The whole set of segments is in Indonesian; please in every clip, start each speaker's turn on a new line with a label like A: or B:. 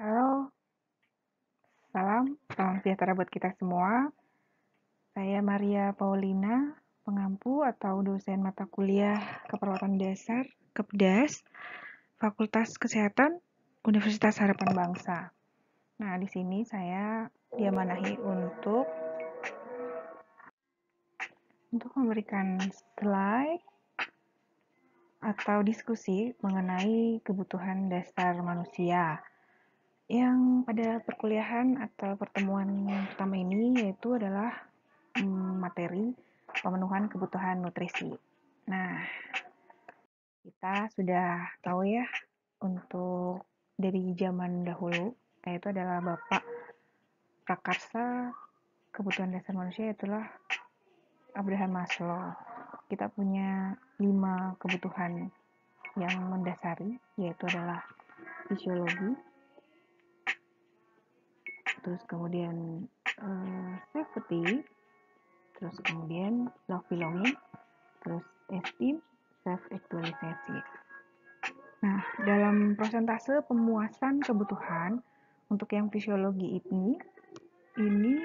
A: Halo, salam sejahtera buat kita semua. Saya Maria Paulina, pengampu atau dosen mata kuliah Keperawatan Dasar, Kepdas, Fakultas Kesehatan, Universitas Harapan Bangsa. Nah, di sini saya diamanahi untuk memberikan slide atau diskusi mengenai kebutuhan dasar manusia. Yang pada perkuliahan atau pertemuan pertama ini yaitu adalah materi pemenuhan kebutuhan nutrisi. Nah, kita sudah tahu ya untuk dari zaman dahulu, yaitu adalah Bapak prakarsa kebutuhan dasar manusia itulah Abraham Maslow. Kita punya 5 kebutuhan yang mendasari, yaitu adalah fisiologi, terus kemudian safety, terus kemudian love belonging, terus esteem, self-actualization. Nah, dalam persentase pemuasan kebutuhan untuk yang fisiologi ini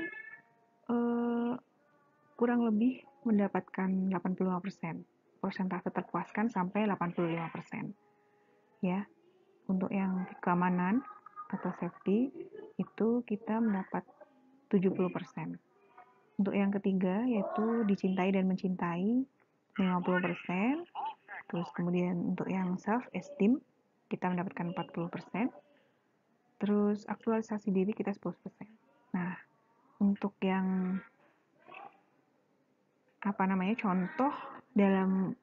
A: kurang lebih mendapatkan 85%. Persentase terpuaskan sampai 85%. Ya, untuk yang keamanan atau safety itu kita mendapat 70%. Untuk yang ketiga yaitu dicintai dan mencintai 50%. Terus kemudian untuk yang self esteem kita mendapatkan 40%. Terus aktualisasi diri kita 10%. Nah, untuk yang contoh dalam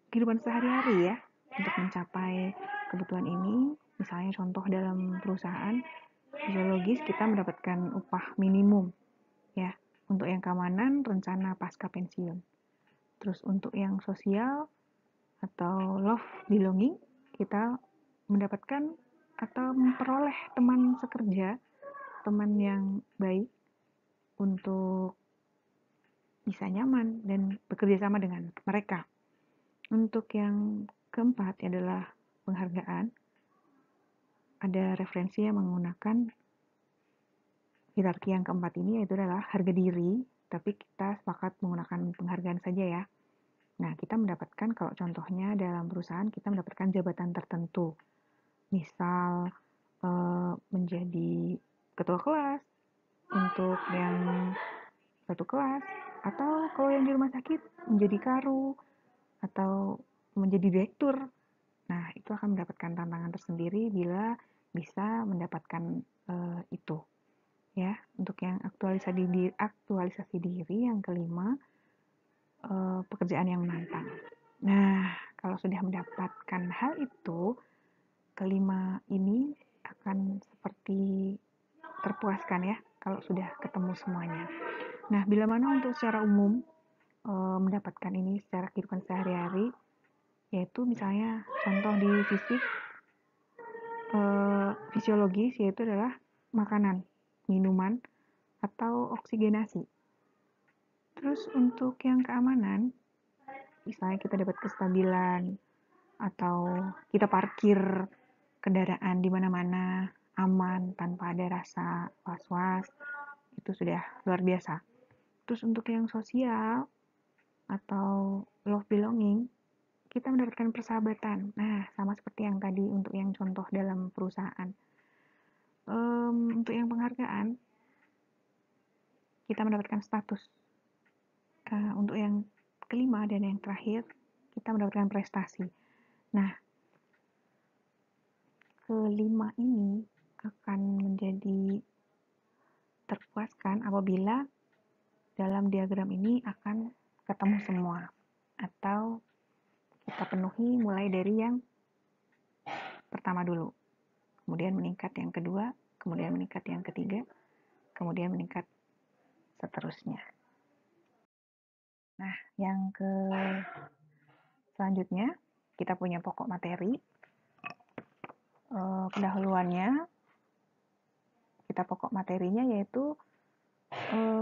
A: kehidupan sehari-hari ya untuk mencapai kebutuhan ini, misalnya contoh dalam perusahaan fisiologis kita mendapatkan upah minimum ya. Untuk yang keamanan rencana pasca pensiun. Terus untuk yang sosial atau love belonging kita mendapatkan atau memperoleh teman sekerja, teman yang baik untuk bisa nyaman dan bekerja sama dengan mereka. Untuk yang keempat adalah penghargaan. Ada referensi yang menggunakan hierarki yang keempat ini, yaitu adalah harga diri, tapi kita sepakat menggunakan penghargaan saja ya. Nah, kita mendapatkan kalau contohnya dalam perusahaan kita mendapatkan jabatan tertentu. Misal menjadi ketua kelas untuk yang satu kelas, atau kalau yang di rumah sakit menjadi karu atau menjadi direktur. Nah, itu akan mendapatkan tantangan tersendiri bila bisa mendapatkan itu. Ya, untuk yang aktualisasi diri yang kelima, pekerjaan yang menantang. Nah, kalau sudah mendapatkan hal itu, kelima ini akan seperti terpuaskan ya kalau sudah ketemu semuanya. Nah, bila mana untuk secara umum mendapatkan ini secara kehidupan sehari-hari, yaitu misalnya contoh di fisiologis yaitu adalah makanan, minuman, atau oksigenasi. Terus untuk yang keamanan, misalnya kita dapat kestabilan atau kita parkir kendaraan di mana-mana aman tanpa ada rasa was-was, itu sudah luar biasa. Terus untuk yang sosial atau love belonging, kita mendapatkan persahabatan. Nah, sama seperti yang tadi untuk yang contoh dalam perusahaan. Untuk yang penghargaan, kita mendapatkan status. Untuk yang kelima dan yang terakhir, kita mendapatkan prestasi. Nah, kelima ini akan menjadi terpuaskan apabila dalam diagram ini akan ketemu semua atau kita penuhi mulai dari yang pertama dulu, kemudian meningkat yang kedua, kemudian meningkat yang ketiga, kemudian meningkat seterusnya. Nah, yang selanjutnya kita punya pokok materi. Pendahuluannya kita pokok materinya yaitu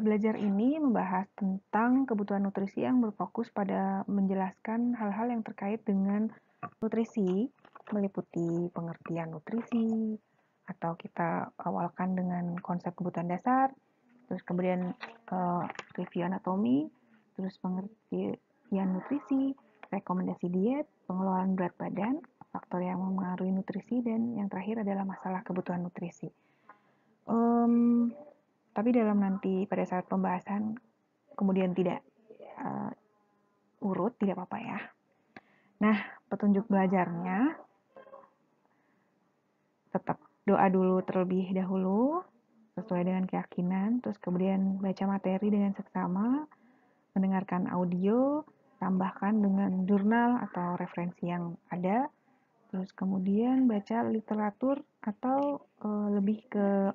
A: belajar ini membahas tentang kebutuhan nutrisi yang berfokus pada menjelaskan hal-hal yang terkait dengan nutrisi, meliputi pengertian nutrisi, atau kita awalkan dengan konsep kebutuhan dasar, terus kemudian review anatomi, terus pengertian nutrisi, rekomendasi diet, pengelolaan berat badan, faktor yang mempengaruhi nutrisi, dan yang terakhir adalah masalah kebutuhan nutrisi. Tapi dalam nanti pada saat pembahasan kemudian tidak urut, tidak apa-apa ya. Nah, petunjuk belajarnya tetap doa dulu terlebih dahulu sesuai dengan keyakinan, terus kemudian baca materi dengan seksama, mendengarkan audio, tambahkan dengan jurnal atau referensi yang ada, terus kemudian baca literatur atau lebih ke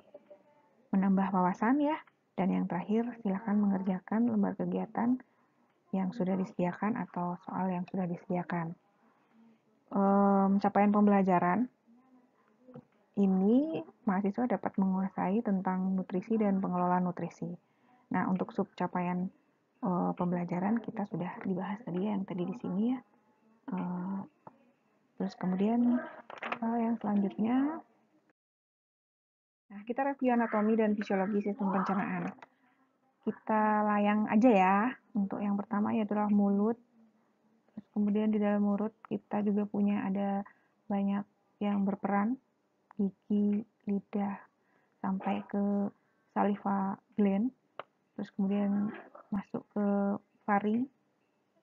A: menambah wawasan ya, dan yang terakhir silakan mengerjakan lembar kegiatan yang sudah disediakan atau soal yang sudah disediakan. Capaian pembelajaran ini mahasiswa dapat menguasai tentang nutrisi dan pengelolaan nutrisi. Nah, untuk sub capaian pembelajaran kita sudah dibahas tadi yang tadi di sini ya. Terus kemudian yang selanjutnya, nah kita review anatomi dan fisiologi sistem pencernaan. Kita layang aja ya. Untuk yang pertama yaitu mulut. Terus kemudian di dalam mulut kita juga punya ada banyak yang berperan, gigi, lidah, sampai ke saliva gland, terus kemudian masuk ke faring,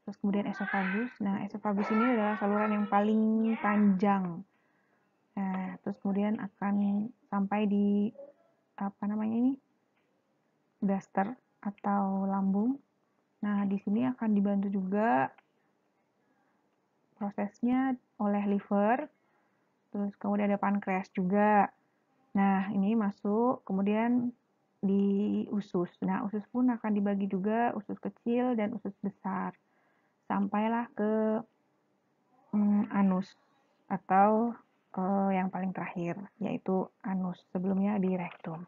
A: terus kemudian esofagus. Nah, esofagus ini adalah saluran yang paling panjang. Nah, terus kemudian akan sampai di gaster atau lambung. Nah, di sini akan dibantu juga prosesnya oleh liver, terus kemudian ada pankreas juga. Nah, ini masuk, kemudian di usus. Nah, usus pun akan dibagi juga, usus kecil dan usus besar. Sampailah ke anus atau yang paling terakhir, yaitu anus. Sebelumnya di rektum.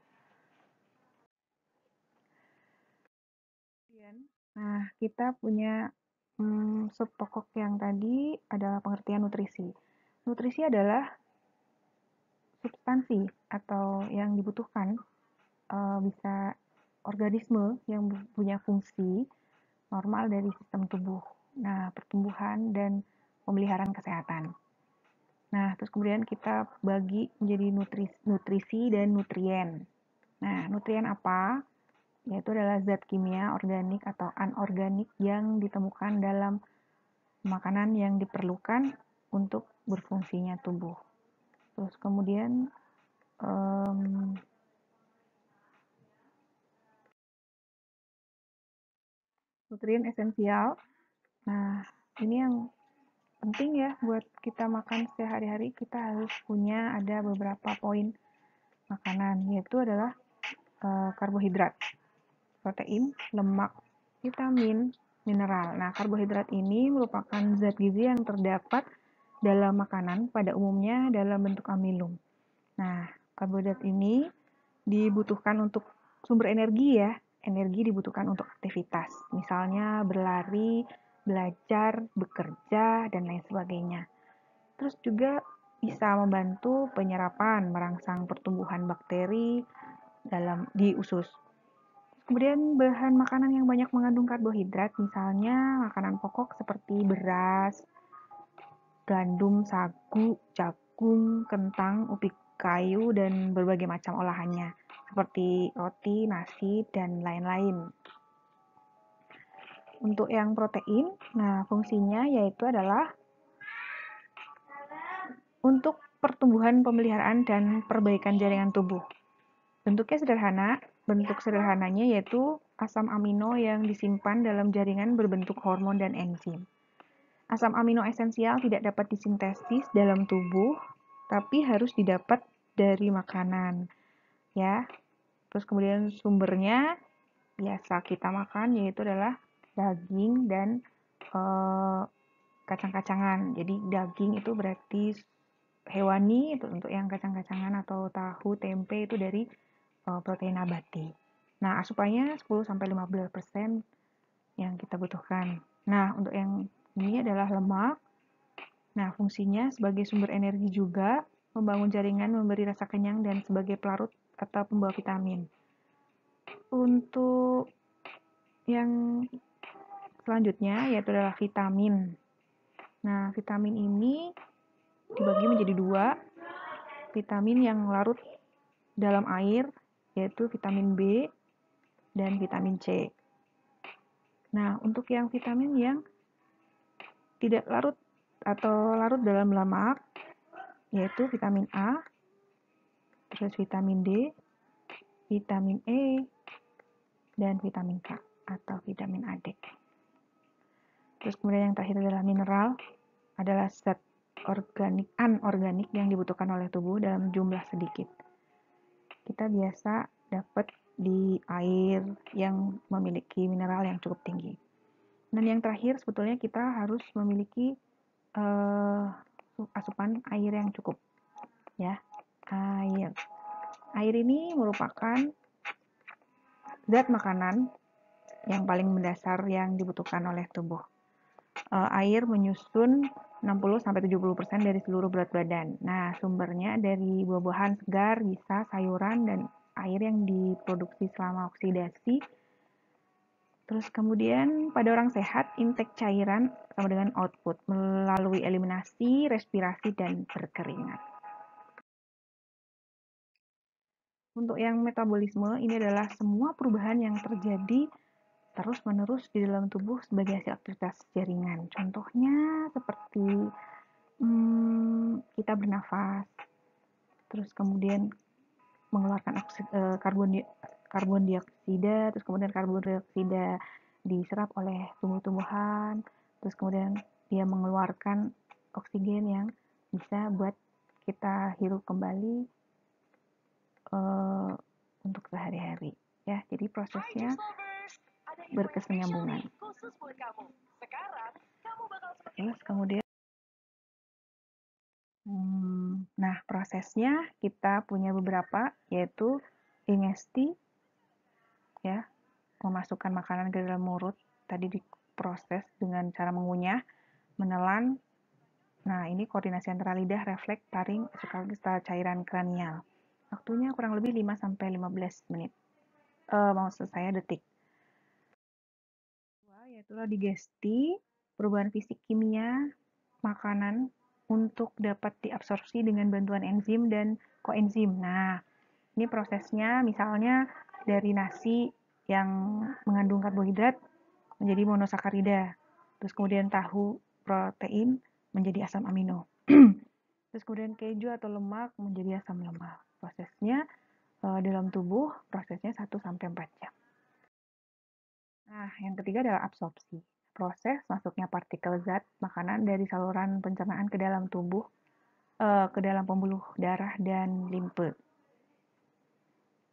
A: Nah, kita punya sub pokok yang tadi adalah pengertian nutrisi. Nutrisi adalah substansi atau yang dibutuhkan bisa organisme yang punya fungsi normal dari sistem tubuh. Nah, pertumbuhan dan pemeliharaan kesehatan. Nah, terus kemudian kita bagi menjadi nutrisi dan nutrien. Nah, nutrien apa? Yaitu adalah zat kimia organik atau anorganik yang ditemukan dalam makanan yang diperlukan untuk berfungsinya tubuh. Terus kemudian nutrien esensial. Nah, ini yang penting ya buat kita makan sehari-hari. Kita harus punya ada beberapa poin makanan, yaitu adalah karbohidrat, protein, lemak, vitamin, mineral. Nah, karbohidrat ini merupakan zat gizi yang terdapat dalam makanan pada umumnya dalam bentuk amilum. Nah, karbohidrat ini dibutuhkan untuk sumber energi ya. Energi dibutuhkan untuk aktivitas, misalnya berlari, belajar, bekerja, dan lain sebagainya. Terus juga bisa membantu penyerapan, merangsang pertumbuhan bakteri di usus. Kemudian bahan makanan yang banyak mengandung karbohidrat, misalnya makanan pokok seperti beras, gandum, sagu, jagung, kentang, ubi kayu, dan berbagai macam olahannya, seperti roti, nasi, dan lain-lain. Untuk yang protein, nah fungsinya yaitu adalah untuk pertumbuhan, pemeliharaan, dan perbaikan jaringan tubuh. Bentuknya sederhana, bentuk sederhananya yaitu asam amino yang disimpan dalam jaringan berbentuk hormon dan enzim. Asam amino esensial tidak dapat disintesis dalam tubuh, tapi harus didapat dari makanan. Ya. Terus kemudian sumbernya biasa kita makan yaitu adalah daging dan kacang-kacangan. Jadi daging itu berarti hewani, itu untuk yang kacang-kacangan atau tahu, tempe itu dari protein nabati. Nah, asupannya 10-15% yang kita butuhkan. Nah, untuk yang ini adalah lemak. Nah, fungsinya sebagai sumber energi juga. membangun jaringan, memberi rasa kenyang, dan sebagai pelarut atau pembawa vitamin. Untuk yang selanjutnya yaitu adalah vitamin. Nah, vitamin ini dibagi menjadi dua. Vitamin yang larut dalam air, yaitu vitamin B dan vitamin C. Nah, untuk yang vitamin yang tidak larut atau larut dalam lemak, yaitu vitamin A, terus vitamin D, vitamin E, dan vitamin K atau vitamin AD. Terus kemudian yang terakhir adalah mineral, adalah zat anorganik yang dibutuhkan oleh tubuh dalam jumlah sedikit. Kita biasa dapat di air yang memiliki mineral yang cukup tinggi. Dan yang terakhir sebetulnya kita harus memiliki asupan air yang cukup, ya. Air ini merupakan zat makanan yang paling mendasar yang dibutuhkan oleh tubuh. Air menyusun 60-70% dari seluruh berat badan. Nah, sumbernya dari buah-buahan segar, bisa sayuran, dan air yang diproduksi selama oksidasi. Terus kemudian pada orang sehat, intake cairan sama dengan output melalui eliminasi, respirasi, dan berkeringat. Untuk yang metabolisme, ini adalah semua perubahan yang terjadi terus-menerus di dalam tubuh sebagai hasil aktivitas jaringan. Contohnya seperti kita bernafas, terus kemudian mengeluarkan karbon dioksida, terus kemudian karbon dioksida diserap oleh tumbuh-tumbuhan, terus kemudian dia mengeluarkan oksigen yang bisa buat kita hirup kembali untuk sehari-hari, ya. Jadi prosesnya berkesinambungan. Terus kemudian nah, prosesnya kita punya beberapa, yaitu ingesti, ya, memasukkan makanan ke dalam mulut, tadi diproses dengan cara mengunyah, menelan. Nah, ini koordinasi antara lidah, refleks, taring, sekaligus cairan kranial. Waktunya kurang lebih 5-15 menit. Maksud saya detik. Yaitu digesti, perubahan fisik kimia makanan untuk dapat diabsorpsi dengan bantuan enzim dan koenzim. Nah, ini prosesnya misalnya dari nasi yang mengandung karbohidrat menjadi monosakarida. Terus kemudian tahu protein menjadi asam amino. Terus kemudian keju atau lemak menjadi asam lemak. Prosesnya dalam tubuh prosesnya 1-4 jam. Nah, yang ketiga adalah absorpsi. Proses masuknya partikel zat makanan dari saluran pencernaan ke dalam tubuh, ke dalam pembuluh darah dan limfe.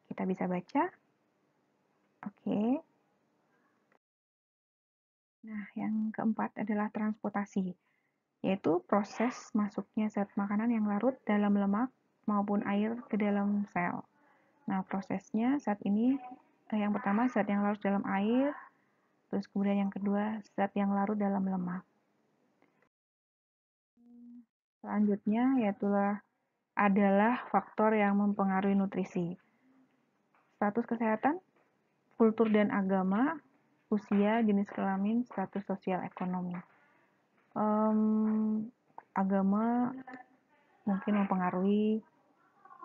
A: Kita bisa baca. Oke. Nah, yang keempat adalah transportasi, yaitu proses masuknya zat makanan yang larut dalam lemak maupun air ke dalam sel. Nah, prosesnya saat ini yang pertama zat yang larut dalam air, terus kemudian yang kedua zat yang larut dalam lemak. Selanjutnya yaitu adalah faktor yang mempengaruhi nutrisi. Status kesehatan, kultur dan agama, usia, jenis kelamin, status sosial ekonomi. Agama mungkin mempengaruhi,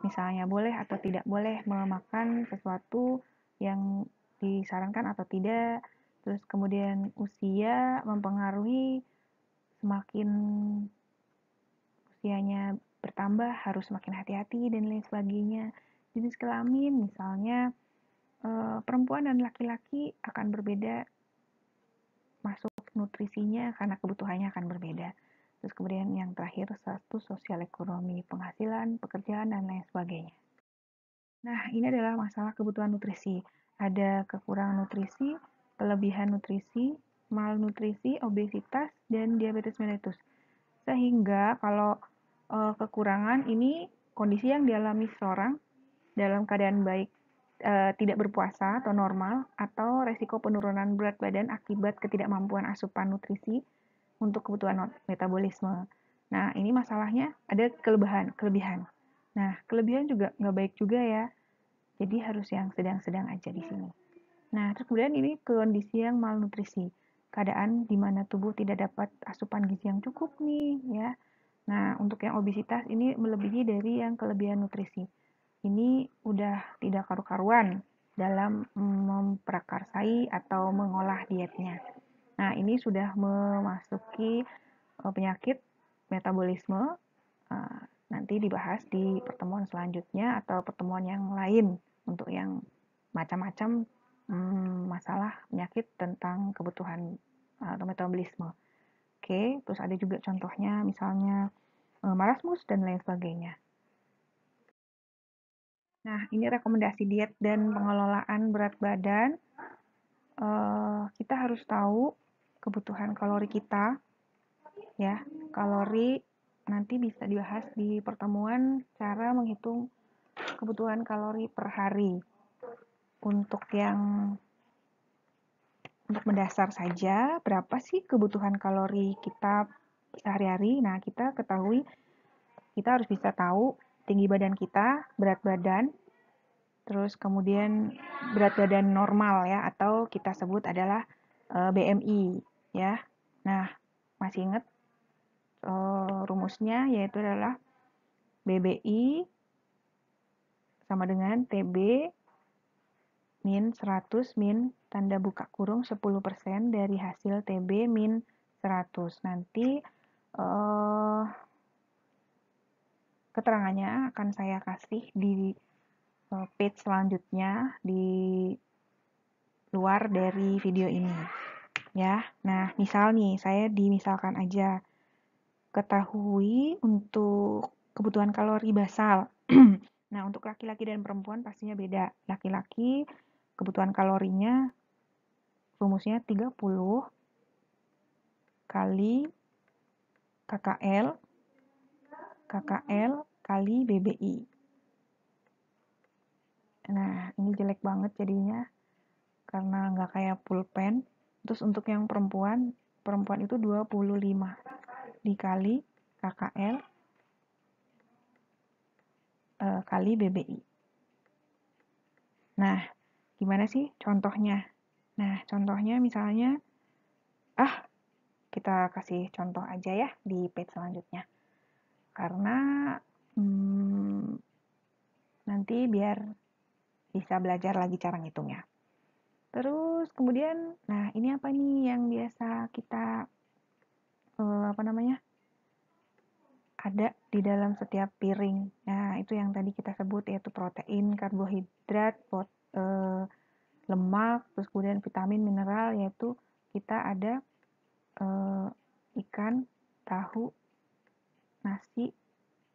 A: misalnya boleh atau tidak boleh memakan sesuatu yang disarankan atau tidak. Terus kemudian usia mempengaruhi, semakin usianya bertambah harus semakin hati-hati dan lain sebagainya. Jenis kelamin misalnya perempuan dan laki-laki akan berbeda masuk nutrisinya karena kebutuhannya akan berbeda. Terus kemudian yang terakhir status sosial ekonomi, penghasilan, pekerjaan, dan lain sebagainya. Nah, ini adalah masalah kebutuhan nutrisi. Ada kekurangan nutrisi, kelebihan nutrisi, malnutrisi, obesitas, dan diabetes mellitus. Sehingga kalau kekurangan ini kondisi yang dialami seseorang dalam keadaan baik, tidak berpuasa atau normal, atau resiko penurunan berat badan akibat ketidakmampuan asupan nutrisi untuk kebutuhan metabolisme. Nah, ini masalahnya ada kelebihan. Nah, kelebihan juga nggak baik juga ya. Jadi harus yang sedang-sedang aja di sini. Nah, terus kemudian ini kondisi yang malnutrisi. Keadaan di mana tubuh tidak dapat asupan gizi yang cukup nih ya. Nah, untuk yang obesitas ini melebihi dari yang kelebihan nutrisi. Ini udah tidak karu-karuan dalam memprakarsai atau mengolah dietnya. Nah, ini sudah memasuki penyakit metabolisme. Nanti dibahas di pertemuan selanjutnya atau pertemuan yang lain untuk yang macam-macam masalah penyakit tentang kebutuhan atau metabolisme. Oke, terus ada juga contohnya misalnya marasmus dan lain sebagainya. Nah, ini rekomendasi diet dan pengelolaan berat badan. Kita harus tahu kebutuhan kalori kita, ya. Kalori nanti bisa dibahas di pertemuan cara menghitung kebutuhan kalori per hari. Untuk mendasar saja, berapa sih kebutuhan kalori kita sehari-hari? Nah, kita ketahui, kita harus bisa tahu tinggi badan kita, berat badan, terus kemudian berat badan normal ya, atau kita sebut adalah BMI ya. Nah, masih ingat rumusnya yaitu adalah BBI sama dengan TB min 100 min tanda buka kurung 10% dari hasil TB min 100. Nanti keterangannya akan saya kasih di page selanjutnya di luar dari video ini ya. Nah, misal nih, saya dimisalkan aja. Ketahui untuk kebutuhan kalori basal. Nah, untuk laki-laki dan perempuan pastinya beda. Laki-laki kebutuhan kalorinya rumusnya 30 kali KKL kali BBI. Nah, ini jelek banget jadinya karena nggak kayak pulpen. Terus untuk yang perempuan itu 25 dikali KKL kali BBI. Nah, gimana sih contohnya? Nah, contohnya misalnya, kita kasih contoh aja ya di page selanjutnya. Karena nanti biar bisa belajar lagi cara ngitungnya. Terus kemudian, nah ini apa nih yang biasa kita ada di dalam setiap piring. Nah, itu yang tadi kita sebut yaitu protein, karbohidrat, lemak, terus kemudian vitamin, mineral, yaitu kita ada ikan, tahu, nasi,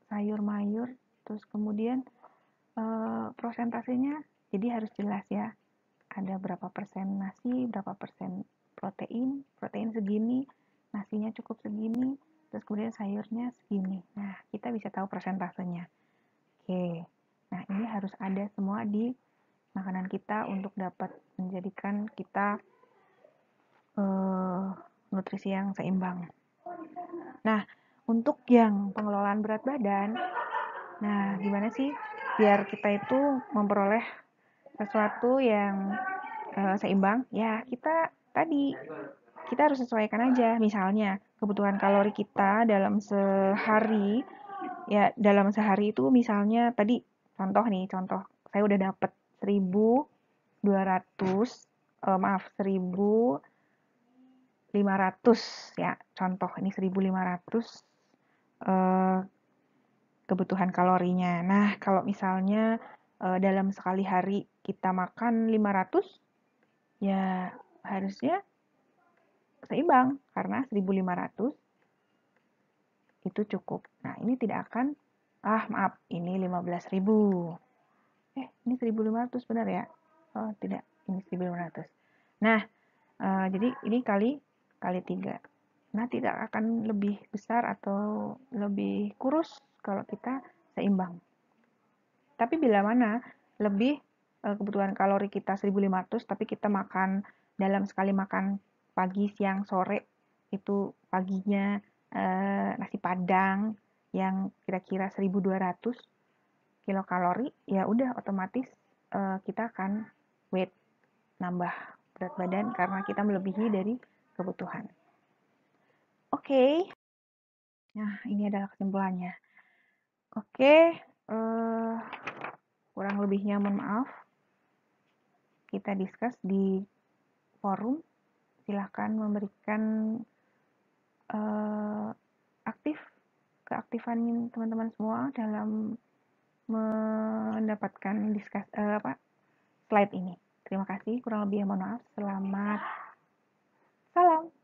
A: sayur mayur, terus kemudian prosentasenya jadi harus jelas ya. Ada berapa persen nasi, berapa persen protein segini, nasinya cukup segini, terus kemudian sayurnya segini. Nah, kita bisa tahu persentasenya. Oke, nah ini harus ada semua di makanan kita untuk dapat menjadikan kita nutrisi yang seimbang. Nah, untuk yang pengelolaan berat badan, nah gimana sih biar kita itu memperoleh sesuatu yang seimbang? Ya, kita harus sesuaikan aja. Misalnya, kebutuhan kalori kita dalam sehari, ya dalam sehari itu misalnya tadi contoh saya udah dapet 1.500 ya, contoh ini 1.500 kebutuhan kalorinya. Nah, kalau misalnya dalam sekali hari kita makan 500, ya harusnya seimbang karena 1.500 itu cukup. Nah, ini tidak akan maaf, ini 15.000. Ini 1.500 benar ya? Oh, tidak, ini 1.500. Nah, jadi ini kali 3. Nah, tidak akan lebih besar atau lebih kurus kalau kita seimbang. Tapi bila mana lebih kebutuhan kalori kita 1.500 tapi kita makan dalam sekali makan pagi, siang, sore, itu paginya nasi Padang yang kira-kira 1.200 kilokalori, ya udah otomatis kita akan weight, nambah berat badan karena kita melebihi dari kebutuhan. Oke, nah ini adalah kesimpulannya. Oke, kurang lebihnya mohon maaf. Kita discuss di forum. Silahkan memberikan keaktifan teman-teman semua dalam mendapatkan slide ini. Terima kasih, kurang lebih mohon maaf. Selamat salam.